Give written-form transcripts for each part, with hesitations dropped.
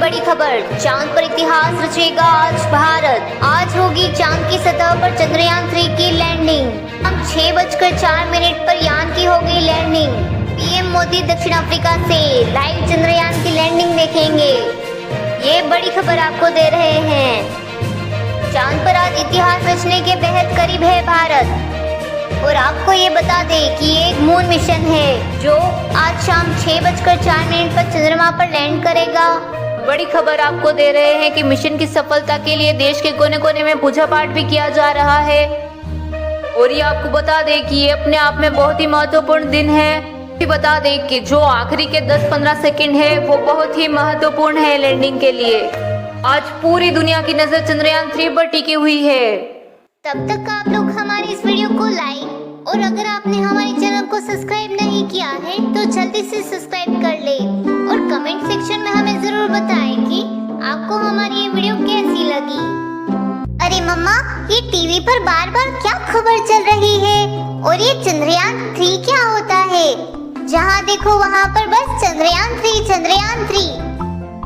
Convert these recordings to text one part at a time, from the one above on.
बड़ी खबर, चांद पर इतिहास रचेगा आज भारत। आज होगी चांद की सतह पर चंद्रयान 3 की लैंडिंग। हम 6:04 पर यान की होगी लैंडिंग। पीएम मोदी दक्षिण अफ्रीका से लाइव चंद्रयान की लैंडिंग देखेंगे। ये बड़ी खबर आपको दे रहे हैं। चांद पर आज इतिहास रचने के बेहद करीब है भारत। और आपको ये बता दें कि ये एक मून मिशन है जो आज शाम 6:04 पर चंद्रमा पर लैंड करेगा। बड़ी खबर आपको दे रहे हैं कि मिशन की सफलता के लिए देश के कोने कोने में पूजा पाठ भी किया जा रहा है। और ये आपको बता दें कि ये अपने आप में बहुत ही महत्वपूर्ण दिन है। ये बता दें कि जो आखिरी के 10-15 सेकंड है वो बहुत ही महत्वपूर्ण है लैंडिंग के लिए। आज पूरी दुनिया की नजर चंद्रयान 3 पर टिकी हुई है। तब तक आप लोग हमारी इस वीडियो को लाइक और अगर आपने हमारे चैनल को सब्सक्राइब नहीं किया है तो जल्दी से सब्सक्राइब कर ले और कमेंट सेक्शन में हमें जरूर बताएं कि आपको हमारी ये वीडियो कैसी लगी। अरे मम्मा, ये टीवी पर बार बार क्या खबर चल रही है और ये चंद्रयान 3 क्या होता है? जहाँ देखो वहाँ पर बस चंद्रयान 3 चंद्रयान 3।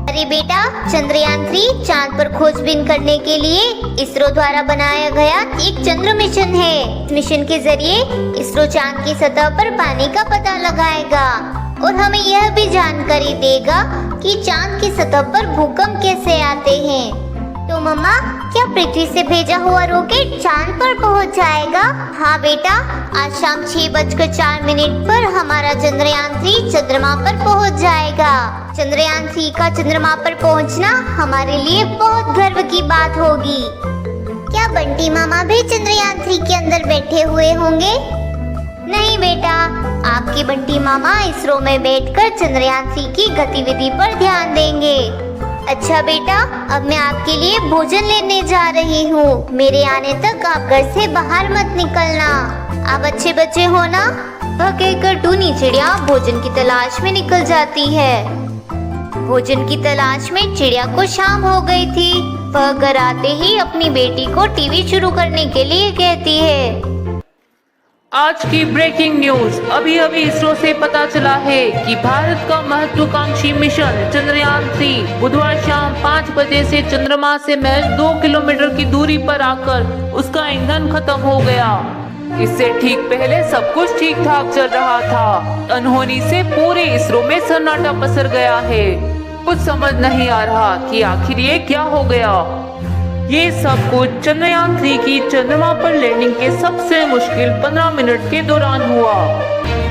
अरे बेटा, चंद्रयान 3 चांद पर खोजबीन करने के लिए इसरो द्वारा बनाया गया एक चंद्र मिशन है। इस मिशन के जरिए इसरो चांद की सतह पर पानी का पता लगाएगा और हमें यह भी जानकारी देगा कि चांद की सतह पर भूकंप कैसे आते हैं। तो मम्मा, क्या पृथ्वी से भेजा हुआ रॉकेट चांद पर पहुंच जाएगा? हाँ बेटा, आज शाम 6:04 पर हमारा चंद्रयान 3 चंद्रमा पर पहुंच जाएगा। चंद्रयान 3 का चंद्रमा पर पहुंचना हमारे लिए बहुत गर्व की बात होगी। क्या बंटी मामा भी चंद्रयान 3 के अंदर बैठे हुए होंगे? नहीं बेटा, आपके बंटी मामा इसरो में बैठकर चंद्रयान 3 की गतिविधि पर ध्यान देंगे। अच्छा बेटा, अब मैं आपके लिए भोजन लेने जा रही हूँ। मेरे आने तक आप घर से बाहर मत निकलना। आप अच्छे बच्चे हो ना? वह कहकर टूनी चिड़िया भोजन की तलाश में निकल जाती है। भोजन की तलाश में चिड़िया को शाम हो गई थी। वह घर आते ही अपनी बेटी को टीवी शुरू करने के लिए कहती है। आज की ब्रेकिंग न्यूज, अभी इसरो से पता चला है कि भारत का महत्वाकांक्षी मिशन चंद्रयान 3 बुधवार शाम 5 बजे से चंद्रमा से महज 2 किलोमीटर की दूरी पर आकर उसका ईंधन खत्म हो गया। इससे ठीक पहले सब कुछ ठीक ठाक चल रहा था। अनहोनी से पूरे इसरो में सन्नाटा पसर गया है। कुछ समझ नहीं आ रहा कि आखिर ये क्या हो गया। ये सब कुछ चंद्रयान 3 की चंद्रमा पर लैंडिंग के सबसे मुश्किल 15 मिनट के दौरान हुआ।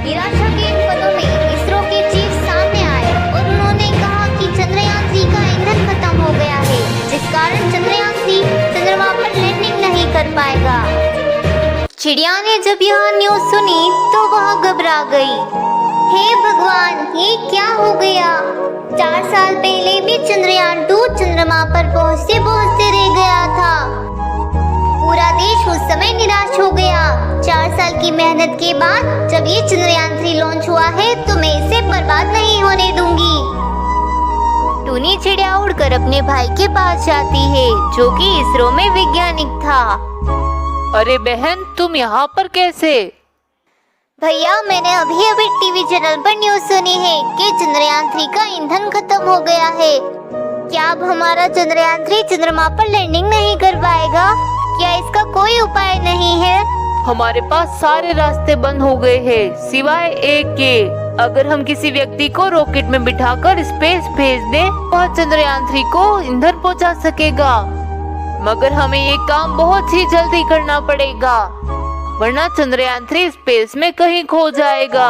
निराशा के इन पलों में इसरो के चीफ सामने आए और उन्होंने कहा कि चंद्रयान 3 का ईंधन खत्म हो गया है, जिस कारण चंद्रयान 3 चंद्रमा पर लैंडिंग नहीं कर पाएगा। चिड़िया ने जब यह न्यूज सुनी तो वह घबरा गई। हे भगवान, ये क्या हो गया? 4 साल पहले भी चंद्रयान 2 चंद्रमा पर पहुंचते पहुंचते रह गया था। पूरा देश उस समय निराश हो गया। 4 साल की मेहनत के बाद जब ये चंद्रयान 3 लॉन्च हुआ है तो मैं इसे बर्बाद नहीं होने दूंगी। टूनी चिड़िया उड़कर अपने भाई के पास जाती है जो कि इसरो में वैज्ञानिक था। अरे बहन, तुम यहाँ पर कैसे? भैया, मैंने अभी टीवी चैनल पर न्यूज सुनी है कि चंद्रयान 3 का ईंधन खत्म हो गया है। क्या अब हमारा चंद्रयान 3 चंद्रमा पर लैंडिंग नहीं कर पाएगा? क्या इसका कोई उपाय नहीं है? हमारे पास सारे रास्ते बंद हो गए हैं सिवाय एक के। अगर हम किसी व्यक्ति को रॉकेट में बिठाकर स्पेस भेज दें, वह चंद्रयान 3 को ईंधन पहुंचा सकेगा। मगर हमें ये काम बहुत ही जल्दी करना पड़ेगा, वरना चंद्रयान 3 स्पेस में कहीं खो जाएगा।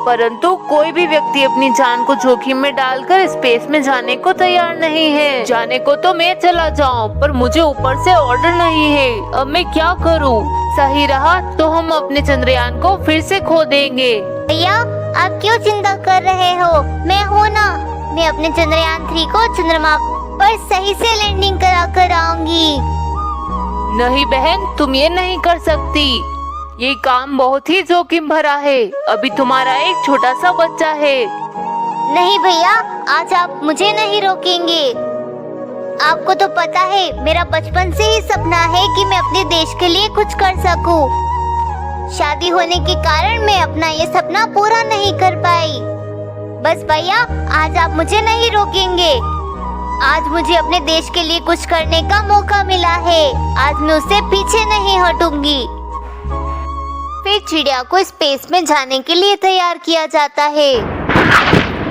परंतु कोई भी व्यक्ति अपनी जान को जोखिम में डालकर स्पेस में जाने को तैयार नहीं है। जाने को तो मैं चला जाऊं, पर मुझे ऊपर से ऑर्डर नहीं है। अब मैं क्या करूं? सही रहा तो हम अपने चंद्रयान को फिर से खो देंगे। भैया, आप क्यों चिंता कर रहे हो? मैं हूँ ना, मैं अपने चंद्रयान 3 को चंद्रमा पर सही से लैंडिंग करा कर आऊंगी। नहीं बहन, तुम ये नहीं कर सकती। ये काम बहुत ही जोखिम भरा है। अभी तुम्हारा एक छोटा सा बच्चा है। नहीं भैया, आज आप मुझे नहीं रोकेंगे। आपको तो पता है मेरा बचपन से ही सपना है कि मैं अपने देश के लिए कुछ कर सकूं। शादी होने के कारण मैं अपना ये सपना पूरा नहीं कर पाई। बस भैया, आज आप मुझे नहीं रोकेंगे। आज मुझे अपने देश के लिए कुछ करने का मौका मिला है। आज मैं उससे पीछे नहीं हटूंगी। फिर चिड़िया को स्पेस में जाने के लिए तैयार किया जाता है।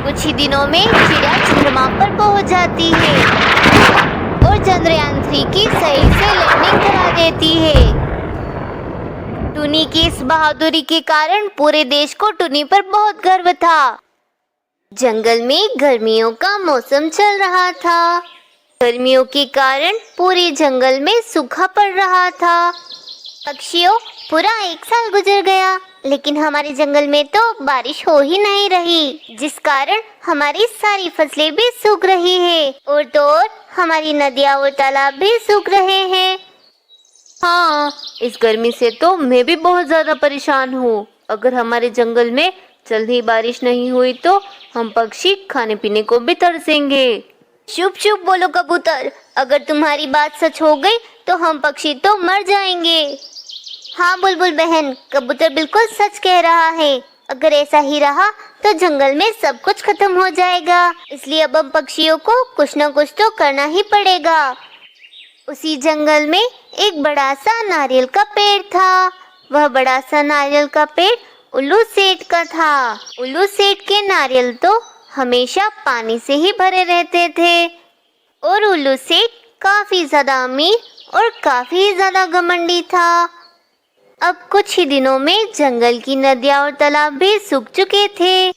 कुछ ही दिनों में चिड़िया चंद्रमा पर पहुंच जाती है और चंद्रयान 3 की सही से लैंडिंग करा देती है। टुनी की इस बहादुरी के कारण पूरे देश को टुनी पर बहुत गर्व था। जंगल में गर्मियों का मौसम चल रहा था। गर्मियों के कारण पूरे जंगल में सूखा पड़ रहा था। पक्षियों, पूरा 1 साल गुजर गया, लेकिन हमारे जंगल में तो बारिश हो ही नहीं रही, जिस कारण हमारी सारी फसलें भी सूख रही है और तो और हमारी नदियाँ और तालाब भी सूख रहे हैं। हाँ, इस गर्मी से तो मैं भी बहुत ज्यादा परेशान हूँ। अगर हमारे जंगल में जल्द ही बारिश नहीं हुई तो हम पक्षी खाने पीने को भी तरसेंगे। चुप चुप बोलो कबूतर, अगर तुम्हारी बात सच हो गई तो हम पक्षी तो मर जाएंगे। हाँ बुलबुल बहन, कबूतर बिल्कुल सच कह रहा है। अगर ऐसा ही रहा तो जंगल में सब कुछ खत्म हो जाएगा, इसलिए अब हम पक्षियों को कुछ न कुछ तो करना ही पड़ेगा। उसी जंगल में एक बड़ा सा नारियल का पेड़ था। वह बड़ा सा नारियल का पेड़ उल्लू सेठ का था। उल्लू सेठ के नारियल तो हमेशा पानी से ही भरे रहते थे और उल्लू सेठ काफी ज्यादा अमीर और काफी ज्यादा घमंडी था। अब कुछ ही दिनों में जंगल की नदियाँ और तालाब भी सूख चुके थे,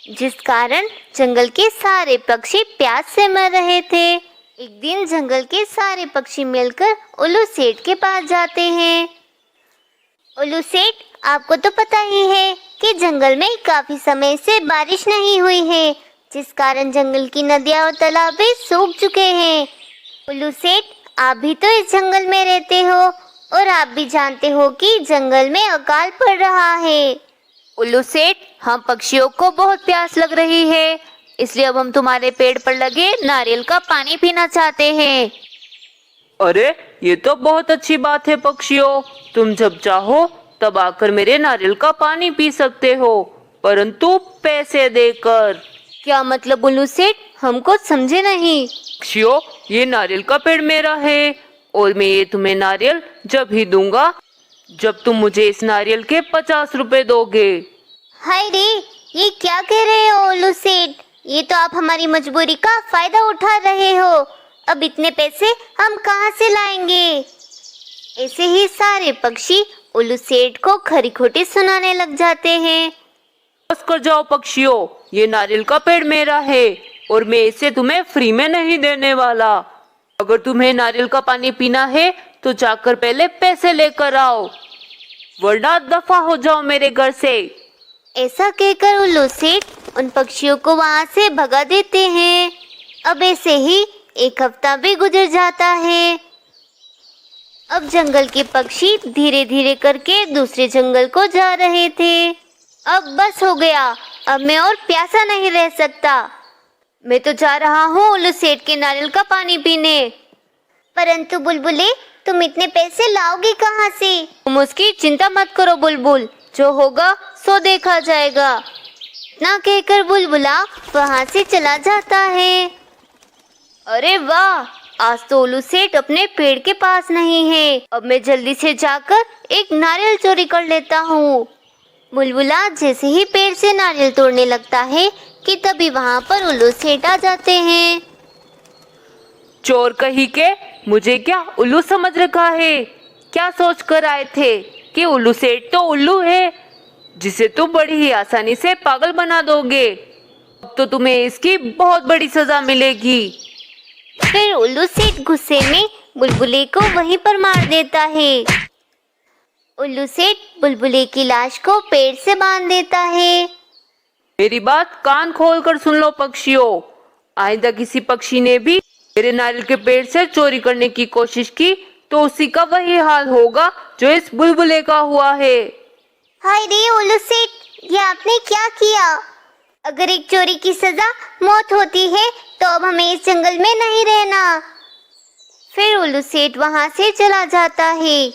जिस कारण जंगल के सारे पक्षी प्यास से मर रहे थे। एक दिन जंगल के सारे पक्षी मिलकर उल्लू सेठ के पास जाते हैं। उल्लू सेठ, आपको तो पता ही है कि जंगल में काफी समय से बारिश नहीं हुई है, जिस कारण जंगल की नदियाँ और तालाब भी सूख चुके हैं। उल्लू सेठ, आप भी तो इस जंगल में रहते हो और आप भी जानते हो कि जंगल में अकाल पड़ रहा है। उल्लू सेठ, हम पक्षियों को बहुत प्यास लग रही है, इसलिए अब हम तुम्हारे पेड़ पर लगे नारियल का पानी पीना चाहते हैं। अरे ये तो बहुत अच्छी बात है पक्षियों, तुम जब चाहो तब आकर मेरे नारियल का पानी पी सकते हो, परंतु पैसे देकर। क्या मतलब उल्लू सेठ, हमको समझे नहीं। पक्षियों, ये नारियल का पेड़ मेरा है और मैं ये तुम्हें नारियल जब ही दूंगा जब तुम मुझे इस नारियल के 50 रुपए दोगे। हाय रे, ये क्या कह रहे हो उल्लू सेठ? ये तो आप हमारी मजबूरी का फायदा उठा रहे हो। अब इतने पैसे हम कहाँ से लाएंगे? ऐसे ही सारे पक्षी उल्लू सेठ को खरी खोटी सुनाने लग जाते हैं। बस कर जाओ पक्षियों, ये नारियल का पेड़ मेरा है और मैं इसे तुम्हें फ्री में नहीं देने वाला। अगर तुम्हें नारियल का पानी पीना है तो जाकर पहले पैसे लेकर आओ, वरना दफा हो जाओ मेरे घर से। ऐसा कहकर उल्लू सेठ उन पक्षियों को वहां से भगा देते हैं। अब ऐसे ही 1 हफ्ता भी गुजर जाता है। अब जंगल के पक्षी धीरे धीरे करके दूसरे जंगल को जा रहे थे। अब बस हो गया, अब मैं और प्यासा नहीं रह सकता। मैं तो जा रहा हूँ उल्लू सेठ के नारियल का पानी पीने। परंतु बुलबुले, तुम इतने पैसे लाओगे कहाँ से? तुम उसकी चिंता मत करो बुलबुल, जो होगा सो देखा जाएगा। ना कहकर बुलबुला वहाँ से चला जाता है। अरे वाह, आज तो उल्लू सेठ अपने पेड़ के पास नहीं है। अब मैं जल्दी से जाकर एक नारियल चोरी कर लेता हूँ। बुलबुला जैसे ही पेड़ से नारियल तोड़ने लगता है कि तभी वहाँ पर उल्लू सेठ आ जाते हैं। चोर कही के, मुझे क्या उल्लू समझ रखा है? क्या सोच कर आए थे कि उल्लू सेठ तो उल्लू है जिसे तुम बड़ी ही आसानी से पागल बना दोगे। अब तो तुम्हें इसकी बहुत बड़ी सजा मिलेगी। फिर उल्लू सेठ गुस्से में बुलबुले को वहीं पर मार देता है। उल्लू सेठ बुलबुले की लाश को पेड़ से बांध देता है। मेरी बात कान खोल कर सुन लो पक्षियों, आइंदा किसी पक्षी ने भी मेरे नारियल के पेड़ से चोरी करने की कोशिश की तो उसी का वही हाल होगा जो इस बुलबुले का हुआ है। हाय रे उल्लू सेठ, ये आपने क्या किया? अगर एक चोरी की सजा मौत होती है तो अब हमें इस जंगल में नहीं रहना। फिर उल्लू सेठ वहां से चला जाता है।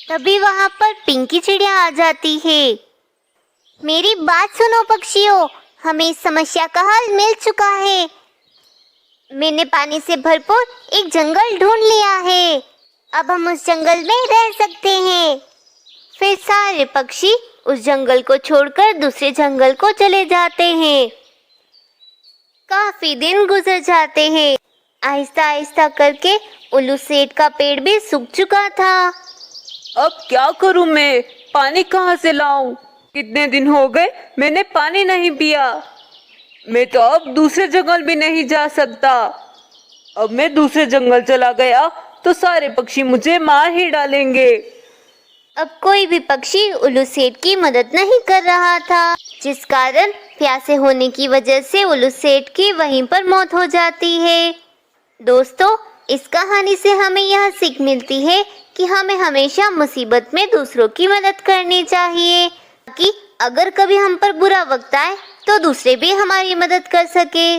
तभी वहां पर पिंकी चिड़िया आ जाती है। मेरी बात सुनो पक्षियों, हमें इस समस्या का हल मिल चुका है। मैंने पानी से भरपूर एक जंगल ढूंढ लिया है। अब हम उस जंगल में रह सकते हैं। फिर सारे पक्षी उस जंगल को छोड़कर दूसरे जंगल को चले जाते हैं। काफी दिन गुजर जाते हैं। आहिस्ता आहिस्ता करके उल्लू सेठ का पेड़ भी सूख चुका था। अब क्या करूं मैं? पानी कहाँ से लाऊं? कितने दिन हो गए मैंने पानी नहीं पिया। मैं तो अब दूसरे जंगल भी नहीं जा सकता। अब मैं दूसरे जंगल चला गया तो सारे पक्षी मुझे मार ही डालेंगे। अब कोई भी पक्षी उल्लू सेठ की मदद नहीं कर रहा था, जिस कारण प्यासे होने की वजह से उल्लू सेठ की वहीं पर मौत हो जाती है। दोस्तों, इस कहानी से हमें यह सीख मिलती है कि हमें हमेशा मुसीबत में दूसरों की मदद करनी चाहिए, ताकि अगर कभी हम पर बुरा वक्त आए तो दूसरे भी हमारी मदद कर सके।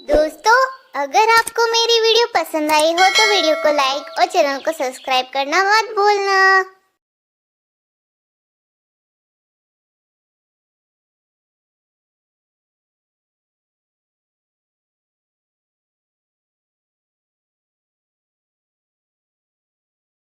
दोस्तों, अगर आपको मेरी वीडियो पसंद आई हो तो वीडियो को लाइक और चैनल को सब्सक्राइब करना मत भूलना।